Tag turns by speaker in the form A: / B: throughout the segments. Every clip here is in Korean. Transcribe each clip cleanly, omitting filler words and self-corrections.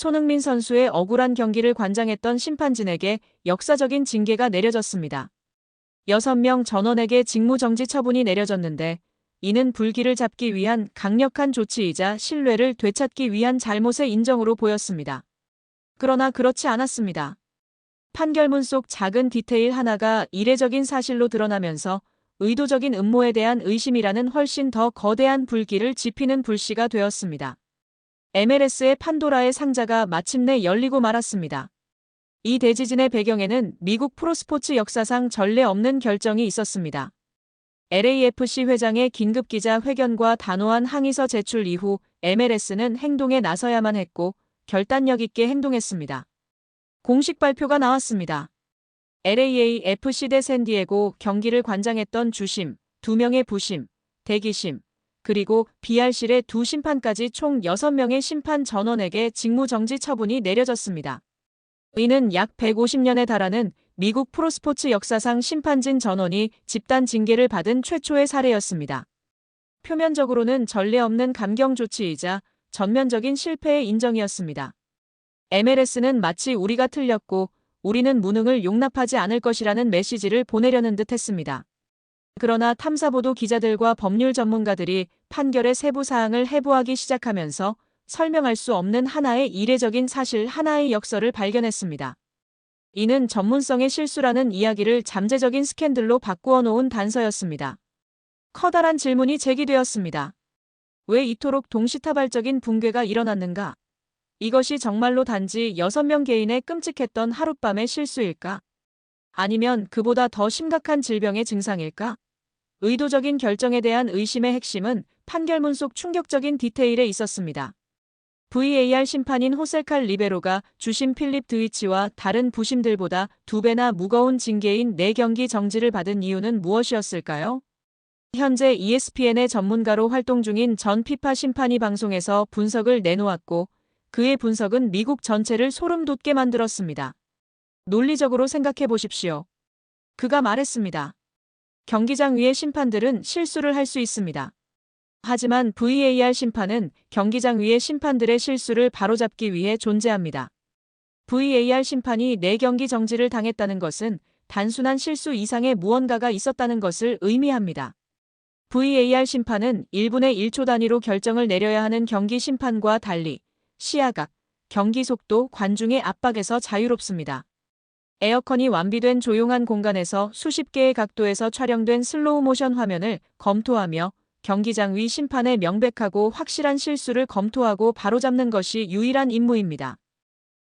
A: 손흥민 선수의 억울한 경기를 관장했던 심판진에게 역사적인 징계가 내려졌습니다. 6명 전원에게 직무정지 처분이 내려졌는데 이는 불기를 잡기 위한 강력한 조치이자 신뢰를 되찾기 위한 잘못의 인정으로 보였습니다. 그러나 그렇지 않았습니다. 판결문 속 작은 디테일 하나가 이례적인 사실로 드러나면서 의도적인 음모에 대한 의심이라는 훨씬 더 거대한 불길을 지피는 불씨가 되었습니다. MLS의 판도라의 상자가 마침내 열리고 말았습니다. 이 대지진의 배경에는 미국 프로스포츠 역사상 전례 없는 결정이 있었습니다. LAFC 회장의 긴급 기자 회견과 단호한 항의서 제출 이후 MLS는 행동에 나서야만 했고 결단력 있게 행동했습니다. 공식 발표가 나왔습니다. LAFC 대 샌디에고 경기를 관장했던 주심, 2명의 부심, 대기심, 그리고 BR실의 2심판까지 총 6명의 심판 전원에게 직무정지 처분이 내려졌습니다. 이는 약 150년에 달하는 미국 프로스포츠 역사상 심판진 전원이 집단 징계를 받은 최초의 사례였습니다. 표면적으로는 전례 없는 감경 조치이자 전면적인 실패의 인정이었습니다. MLS는 마치 우리가 틀렸고 우리는 무능을 용납하지 않을 것이라는 메시지를 보내려는 듯 했습니다. 그러나 탐사보도 기자들과 법률 전문가들이 판결의 세부 사항을 해부하기 시작하면서 설명할 수 없는 하나의 이례적인 사실 하나의 역설을 발견했습니다. 이는 전문성의 실수라는 이야기를 잠재적인 스캔들로 바꾸어 놓은 단서였습니다. 커다란 질문이 제기되었습니다. 왜 이토록 동시다발적인 붕괴가 일어났는가? 이것이 정말로 단지 6명 개인의 끔찍했던 하룻밤의 실수일까? 아니면 그보다 더 심각한 질병의 증상일까? 의도적인 결정에 대한 의심의 핵심은 판결문 속 충격적인 디테일에 있었습니다. VAR 심판인 호셀칼 리베로가 주심 필립 드위치와 다른 부심들보다 2배나 무거운 징계인 4경기 정지를 받은 이유는 무엇이었을까요? 현재 ESPN의 전문가로 활동 중인 전 피파 심판이 방송에서 분석을 내놓았고 그의 분석은 미국 전체를 소름 돋게 만들었습니다. 논리적으로 생각해 보십시오. 그가 말했습니다. 경기장 위의 심판들은 실수를 할 수 있습니다. 하지만 VAR 심판은 경기장 위의 심판들의 실수를 바로잡기 위해 존재합니다. VAR 심판이 4경기 정지를 당했다는 것은 단순한 실수 이상의 무언가가 있었다는 것을 의미합니다. VAR 심판은 1분의 1초 단위로 결정을 내려야 하는 경기 심판과 달리 시야각, 경기 속도, 관중의 압박에서 자유롭습니다. 에어컨이 완비된 조용한 공간에서 수십 개의 각도에서 촬영된 슬로우 모션 화면을 검토하며 경기장 위 심판의 명백하고 확실한 실수를 검토하고 바로잡는 것이 유일한 임무입니다.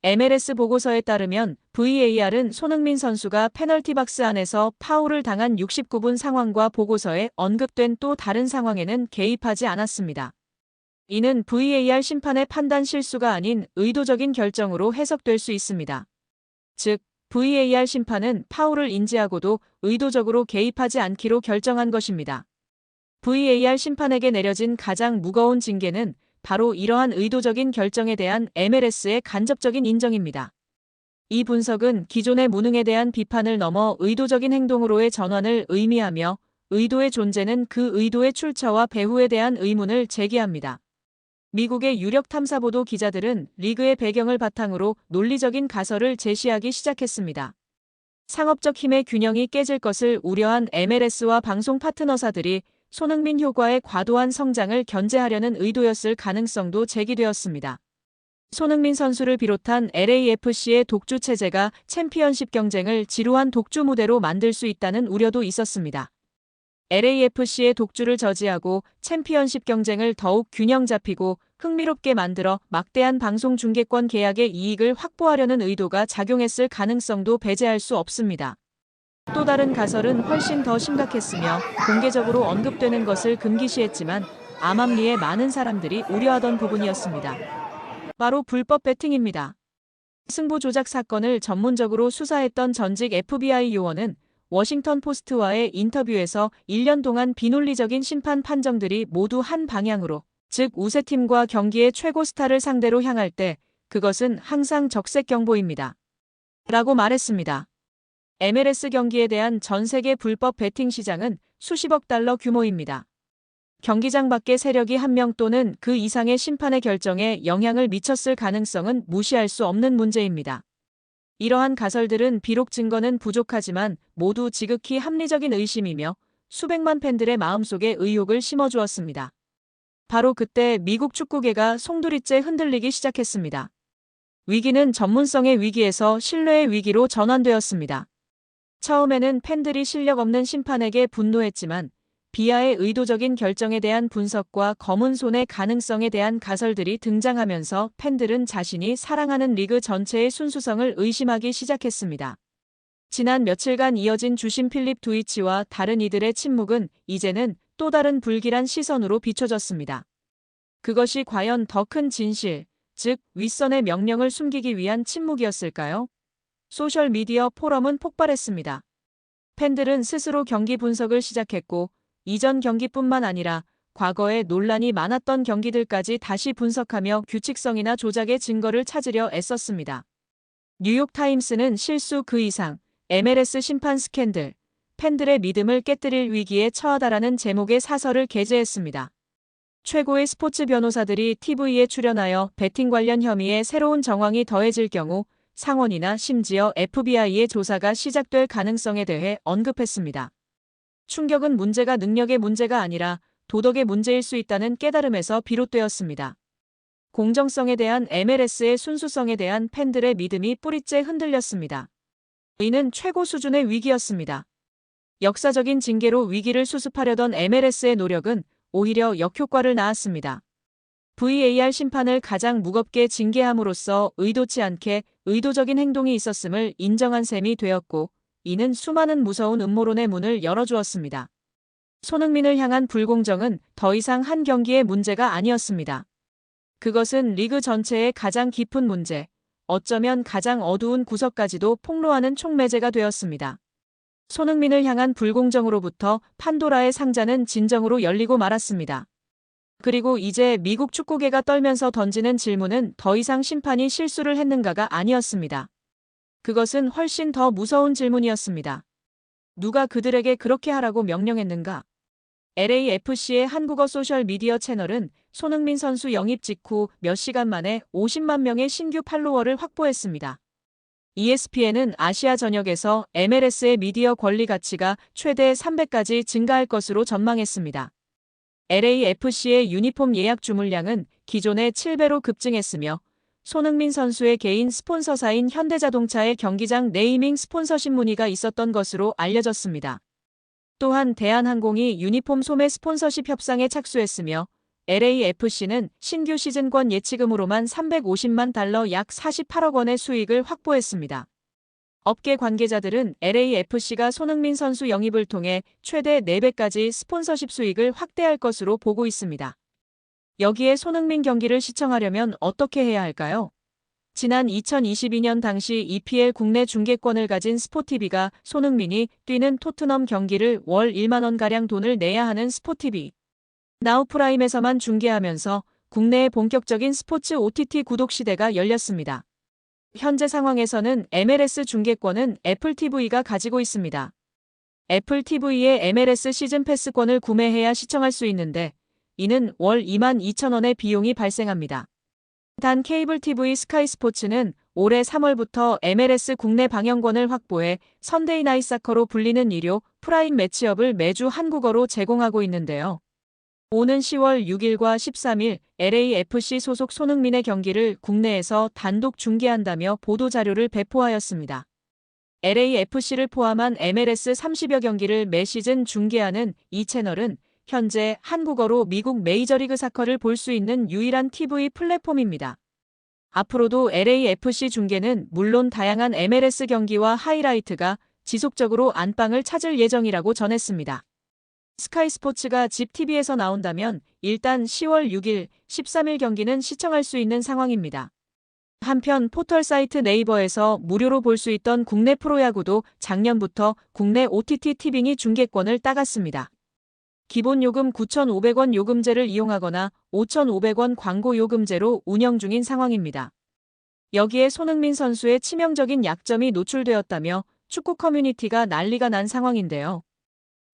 A: MLS 보고서에 따르면 VAR은 손흥민 선수가 페널티 박스 안에서 파울을 당한 69분 상황과 보고서에 언급된 또 다른 상황에는 개입하지 않았습니다. 이는 VAR 심판의 판단 실수가 아닌 의도적인 결정으로 해석될 수 있습니다. 즉, VAR 심판은 파울을 인지하고도 의도적으로 개입하지 않기로 결정한 것입니다. VAR 심판에게 내려진 가장 무거운 징계는 바로 이러한 의도적인 결정에 대한 MLS의 간접적인 인정입니다. 이 분석은 기존의 무능에 대한 비판을 넘어 의도적인 행동으로의 전환을 의미하며 의도의 존재는 그 의도의 출처와 배후에 대한 의문을 제기합니다. 미국의 유력 탐사보도 기자들은 리그의 배경을 바탕으로 논리적인 가설을 제시하기 시작했습니다. 상업적 힘의 균형이 깨질 것을 우려한 MLS와 방송 파트너사들이 손흥민 효과의 과도한 성장을 견제하려는 의도였을 가능성도 제기되었습니다. 손흥민 선수를 비롯한 LAFC의 독주 체제가 챔피언십 경쟁을 지루한 독주 무대로 만들 수 있다는 우려도 있었습니다. LAFC의 독주를 저지하고 챔피언십 경쟁을 더욱 균형 잡히고 흥미롭게 만들어 막대한 방송 중계권 계약의 이익을 확보하려는 의도가 작용했을 가능성도 배제할 수 없습니다. 또 다른 가설은 훨씬 더 심각했으며 공개적으로 언급되는 것을 금기시했지만 암암리에 많은 사람들이 우려하던 부분이었습니다. 바로 불법 베팅입니다. 승부 조작 사건을 전문적으로 수사했던 전직 FBI 요원은 워싱턴 포스트와의 인터뷰에서 1년 동안 비논리적인 심판 판정들이 모두 한 방향으로, 즉 우세팀과 경기의 최고 스타를 상대로 향할 때 그것은 항상 적색 경보입니다. 라고 말했습니다. MLS 경기에 대한 전 세계 불법 베팅 시장은 수십억 달러 규모입니다. 경기장 밖의 세력이 한 명 또는 그 이상의 심판의 결정에 영향을 미쳤을 가능성은 무시할 수 없는 문제입니다. 이러한 가설들은 비록 증거는 부족하지만 모두 지극히 합리적인 의심이며 수백만 팬들의 마음속에 의혹을 심어주었습니다. 바로 그때 미국 축구계가 송두리째 흔들리기 시작했습니다. 위기는 전문성의 위기에서 신뢰의 위기로 전환되었습니다. 처음에는 팬들이 실력 없는 심판에게 분노했지만 비하의 의도적인 결정에 대한 분석과 검은 손의 가능성에 대한 가설들이 등장하면서 팬들은 자신이 사랑하는 리그 전체의 순수성을 의심하기 시작했습니다. 지난 며칠간 이어진 주심 필립 두이치와 다른 이들의 침묵은 이제는 또 다른 불길한 시선으로 비춰졌습니다. 그것이 과연 더 큰 진실, 즉 윗선의 명령을 숨기기 위한 침묵이었을까요? 소셜미디어 포럼은 폭발했습니다. 팬들은 스스로 경기 분석을 시작했고 이전 경기뿐만 아니라 과거에 논란이 많았던 경기들까지 다시 분석하며 규칙성이나 조작의 증거를 찾으려 애썼습니다. 뉴욕타임스는 실수 그 이상, MLS 심판 스캔들, 팬들의 믿음을 깨뜨릴 위기에 처하다라는 제목의 사설을 게재했습니다. 최고의 스포츠 변호사들이 TV에 출연하여 베팅 관련 혐의에 새로운 정황이 더해질 경우 상원이나 심지어 FBI의 조사가 시작될 가능성에 대해 언급했습니다. 충격은 문제가 능력의 문제가 아니라 도덕의 문제일 수 있다는 깨달음에서 비롯되었습니다. 공정성에 대한 MLS의 순수성에 대한 팬들의 믿음이 뿌리째 흔들렸습니다. 이는 최고 수준의 위기였습니다. 역사적인 징계로 위기를 수습하려던 MLS의 노력은 오히려 역효과를 낳았습니다. VAR 심판을 가장 무겁게 징계함으로써 의도치 않게 의도적인 행동이 있었음을 인정한 셈이 되었고 이는 수많은 무서운 음모론의 문을 열어주었습니다. 손흥민을 향한 불공정은 더 이상 한 경기의 문제가 아니었습니다. 그것은 리그 전체의 가장 깊은 문제, 어쩌면 가장 어두운 구석까지도 폭로하는 촉매제가 되었습니다. 손흥민을 향한 불공정으로부터 판도라의 상자는 진정으로 열리고 말았습니다. 그리고 이제 미국 축구계가 떨면서 던지는 질문은 더 이상 심판이 실수를 했는가가 아니었습니다. 그것은 훨씬 더 무서운 질문이었습니다. 누가 그들에게 그렇게 하라고 명령했는가? LAFC의 한국어 소셜미디어 채널은 손흥민 선수 영입 직후 몇 시간 만에 50만 명의 신규 팔로워를 확보했습니다. ESPN은 아시아 전역에서 MLS의 미디어 권리 가치가 최대 300까지 증가할 것으로 전망했습니다. LAFC의 유니폼 예약 주문량은 기존의 7배로 급증했으며 손흥민 선수의 개인 스폰서사인 현대자동차의 경기장 네이밍 스폰서십 문의가 있었던 것으로 알려졌습니다. 또한 대한항공이 유니폼 소매 스폰서십 협상에 착수했으며 LAFC는 신규 시즌권 예치금으로만 350만 달러 약 48억 원의 수익을 확보했습니다. 업계 관계자들은 LAFC가 손흥민 선수 영입을 통해 최대 4배까지 스폰서십 수익을 확대할 것으로 보고 있습니다. 여기에 손흥민 경기를 시청하려면 어떻게 해야 할까요? 지난 2022년 당시 EPL 국내 중계권을 가진 스포티비가 손흥민이 뛰는 토트넘 경기를 월 1만 원가량 돈을 내야 하는 스포티비 나우프라임에서만 중계하면서 국내의 본격적인 스포츠 OTT 구독 시대가 열렸습니다. 현재 상황에서는 MLS 중계권은 애플TV가 가지고 있습니다. 애플TV의 MLS 시즌 패스권을 구매해야 시청할 수 있는데 이는 월 2만 2천 원의 비용이 발생합니다. 단 케이블 TV 스카이 스포츠는 올해 3월부터 MLS 국내 방영권을 확보해 선데이 나잇 사커로 불리는 일요 프라임 매치업을 매주 한국어로 제공하고 있는데요. 오는 10월 6일과 13일 LAFC 소속 손흥민의 경기를 국내에서 단독 중계한다며 보도자료를 배포하였습니다. LAFC를 포함한 MLS 30여 경기를 매 시즌 중계하는 이 채널은 현재 한국어로 미국 메이저리그 사커를 볼 수 있는 유일한 TV 플랫폼입니다. 앞으로도 LAFC 중계는 물론 다양한 MLS 경기와 하이라이트가 지속적으로 안방을 찾을 예정이라고 전했습니다. 스카이 스포츠가 집 TV에서 나온다면 일단 10월 6일, 13일 경기는 시청할 수 있는 상황입니다. 한편 포털 사이트 네이버에서 무료로 볼 수 있던 국내 프로야구도 작년부터 국내 OTT 티빙이 중계권을 따갔습니다. 기본 요금 9,500원 요금제를 이용하거나 5,500원 광고 요금제로 운영 중인 상황입니다. 여기에 손흥민 선수의 치명적인 약점이 노출되었다며 축구 커뮤니티가 난리가 난 상황인데요.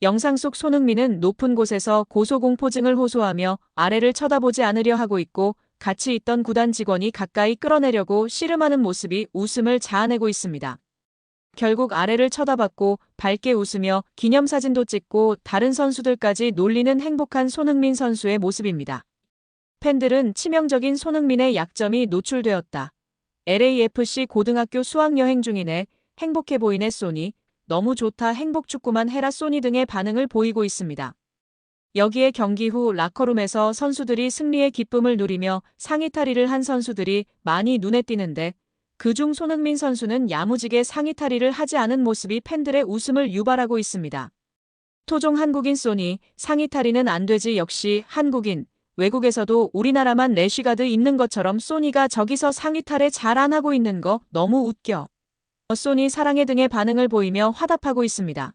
A: 영상 속 손흥민은 높은 곳에서 고소공포증을 호소하며 아래를 쳐다보지 않으려 하고 있고 같이 있던 구단 직원이 가까이 끌어내려고 씨름하는 모습이 웃음을 자아내고 있습니다. 결국 아래를 쳐다봤고 밝게 웃으며 기념사진도 찍고 다른 선수들까지 놀리는 행복한 손흥민 선수의 모습입니다. 팬들은 치명적인 손흥민의 약점이 노출되었다. LAFC 고등학교 수학여행 중이네. 행복해 보이네 쏘니. 너무 좋다 행복축구만 해라 쏘니 등의 반응을 보이고 있습니다. 여기에 경기 후 라커룸에서 선수들이 승리의 기쁨을 누리며 상의 탈의를 한 선수들이 많이 눈에 띄는데 그중 손흥민 선수는 야무지게 상의 탈의를 하지 않은 모습이 팬들의 웃음을 유발하고 있습니다. 토종 한국인 쏘니 상의 탈의는 안 되지 역시 한국인. 외국에서도 우리나라만 래쉬가드 있는 것처럼 쏘니가 저기서 상의 탈의 잘 안 하고 있는 거 너무 웃겨. 쏘니 사랑해 등의 반응을 보이며 화답하고 있습니다.